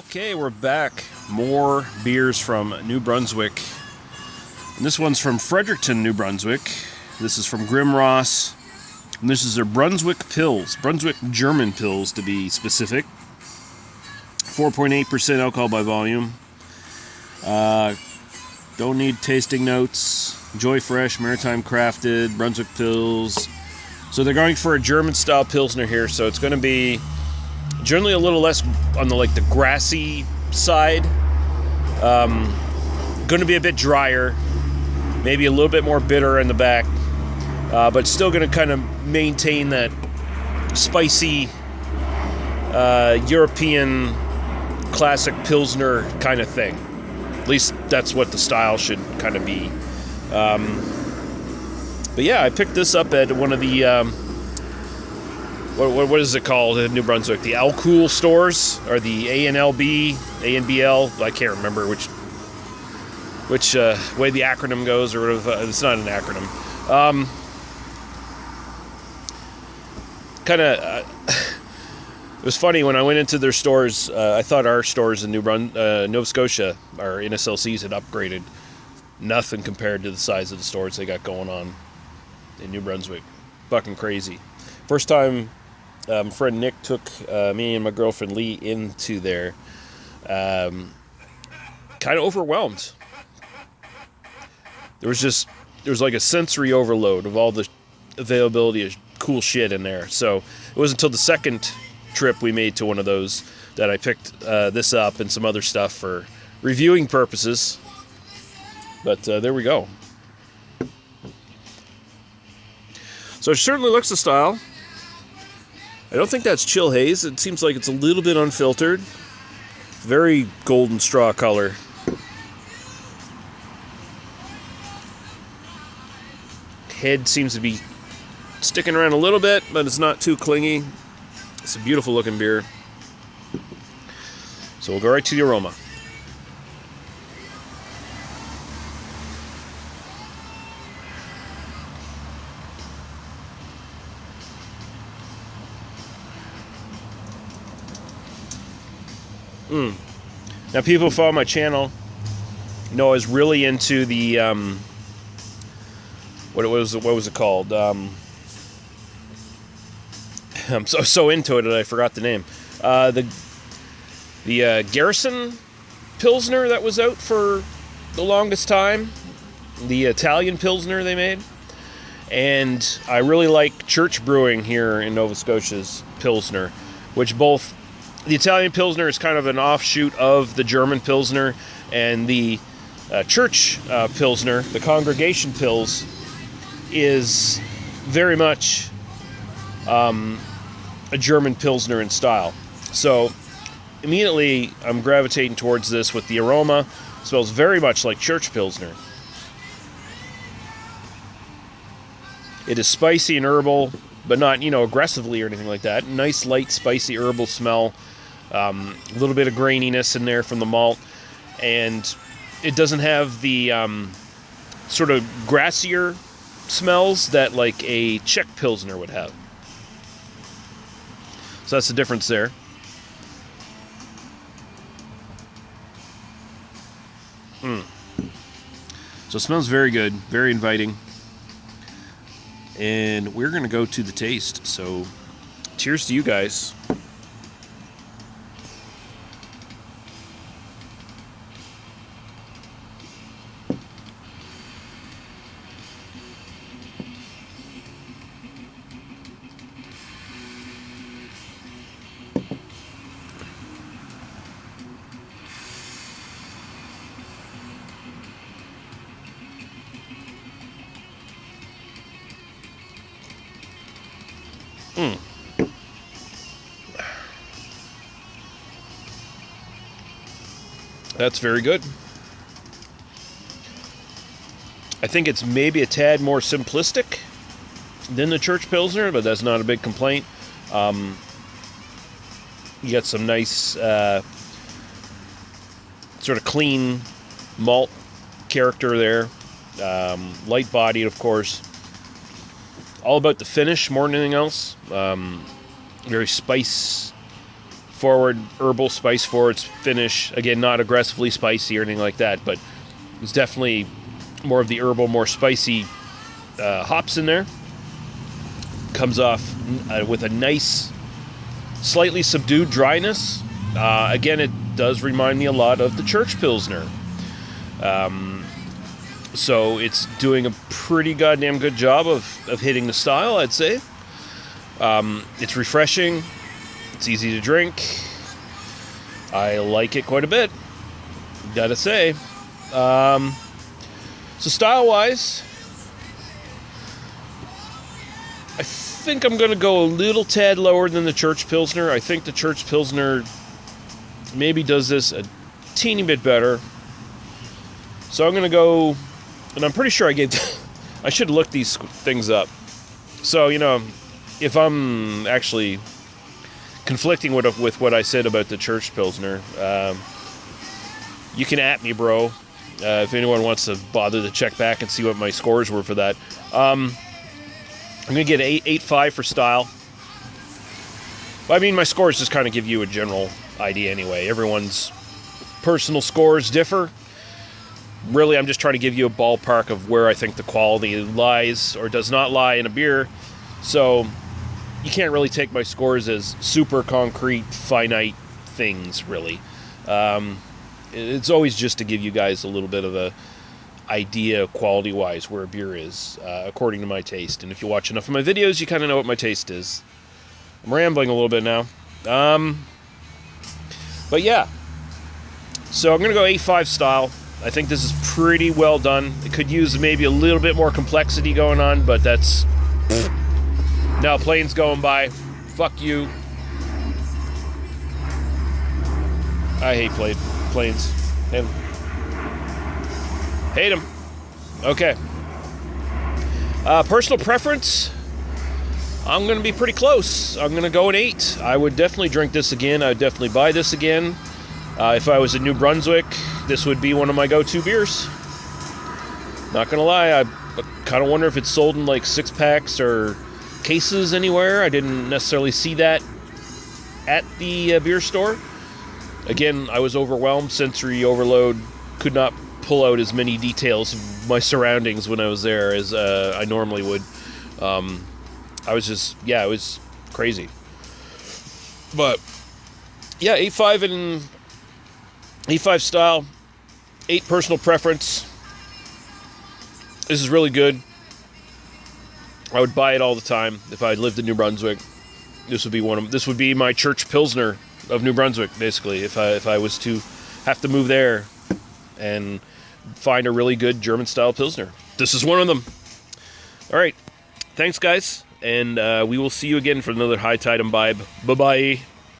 Okay, we're back. More beers from New Brunswick. And this one's from Fredericton, New Brunswick. This is from Grimross. And this is their Brunswick Pils. Brunswick German Pils, to be specific. 4.8% alcohol by volume. Don't need tasting notes. Joy Fresh, Maritime Crafted, Brunswick Pils. So they're going for a German-style Pilsner here, so it's going to be generally a little less on the grassy side. Going to be a bit drier, maybe a little bit more bitter in the back, but still going to kind of maintain that spicy European classic Pilsner kind of thing. At least that's what the style should kind of be. But yeah, I picked this up at one of the what is it called in New Brunswick? The Alcool stores, or the ANLB, ANBL? I can't remember which way the acronym goes, or whatever. It's not an acronym. It was funny when I went into their stores. I thought our stores in Nova Scotia, our NSLCs, had upgraded. Nothing compared to the size of the stores they got going on in New Brunswick. Fucking crazy. First time friend Nick took me and my girlfriend Lee into there, kind of overwhelmed. There was like a sensory overload of all the availability of cool shit in there. So it wasn't until the second trip we made to one of those that I picked this up and some other stuff for reviewing purposes. But there we go. So it certainly looks the style. I don't think that's chill haze. It seems like it's a little bit unfiltered. Very golden straw color. Head seems to be sticking around a little bit, but it's not too clingy. It's a beautiful looking beer. So we'll go right to the aroma. Now, people who follow my channel know I was really into the what was it called? I'm so into it that I forgot the name. The Garrison Pilsner that was out for the longest time, the Italian Pilsner they made, and I really like Church Brewing here in Nova Scotia's Pilsner, which both. The Italian Pilsner is kind of an offshoot of the German Pilsner, and the Church Pilsner, the Congregation Pils, is very much a German Pilsner in style. So immediately I'm gravitating towards this with the aroma. It smells very much like Church Pilsner. It is spicy and herbal, but not, aggressively or anything like that. Nice, light, spicy, herbal smell. A little bit of graininess in there from the malt. And it doesn't have the sort of grassier smells that like a Czech Pilsner would have. So that's the difference there. So it smells very good, very inviting. And we're going to go to the taste. So cheers to you guys. That's very good. I think it's maybe a tad more simplistic than the Church Pilsner, but that's not a big complaint. You got some nice sort of clean malt character there. Light bodied, of course. All about the finish more than anything else. Very spice forward, herbal, spice forward finish. Again, not aggressively spicy or anything like that, but it's definitely more of the herbal, more spicy hops in there. Comes off with a nice, slightly subdued dryness. Again, it does remind me a lot of the Church Pilsner. So it's doing a pretty goddamn good job of hitting the style, I'd say. It's refreshing. It's easy to drink. I like it quite a bit, gotta say. So style-wise, I think I'm going to go a little tad lower than the Church Pilsner. I think the Church Pilsner maybe does this a teeny bit better. So I'm going to go, and I'm pretty sure I should look these things up. So, you know, if I'm actually conflicting with what I said about the Church Pilsner, you can at me, bro. If anyone wants to bother to check back and see what my scores were for that. I'm going to get 8.5 for style. I mean, my scores just kind of give you a general idea anyway. Everyone's personal scores differ. Really, I'm just trying to give you a ballpark of where I think the quality lies or does not lie in a beer. So you can't really take my scores as super concrete, finite things, really. It's always just to give you guys a little bit of a idea quality-wise where a beer is, according to my taste. And if you watch enough of my videos, you kind of know what my taste is. I'm rambling a little bit now. But yeah. So I'm going to go 8.5 style. I think this is pretty well done. It could use maybe a little bit more complexity going on, but that's... Now, planes going by. Fuck you. I hate planes. Hate them. Okay. Personal preference. I'm going to be pretty close. I'm going to go an 8. I would definitely drink this again. I would definitely buy this again. If I was in New Brunswick, this would be one of my go-to beers. Not going to lie, I kind of wonder if it's sold in like 6-packs or cases anywhere. I didn't necessarily see that at the beer store. Again, I was overwhelmed, sensory overload, could not pull out as many details of my surroundings when I was there as I normally would. I was just, it was crazy. But, yeah, 8.5 and 8.5 style, 8 personal preference. This is really good. I would buy it all the time if I lived in New Brunswick. This would be my Church Pilsner of New Brunswick, basically, if I was to have to move there and find a really good German-style Pilsner. This is one of them. All right. Thanks, guys. And we will see you again for another High Tide Imbibe. Bye-bye.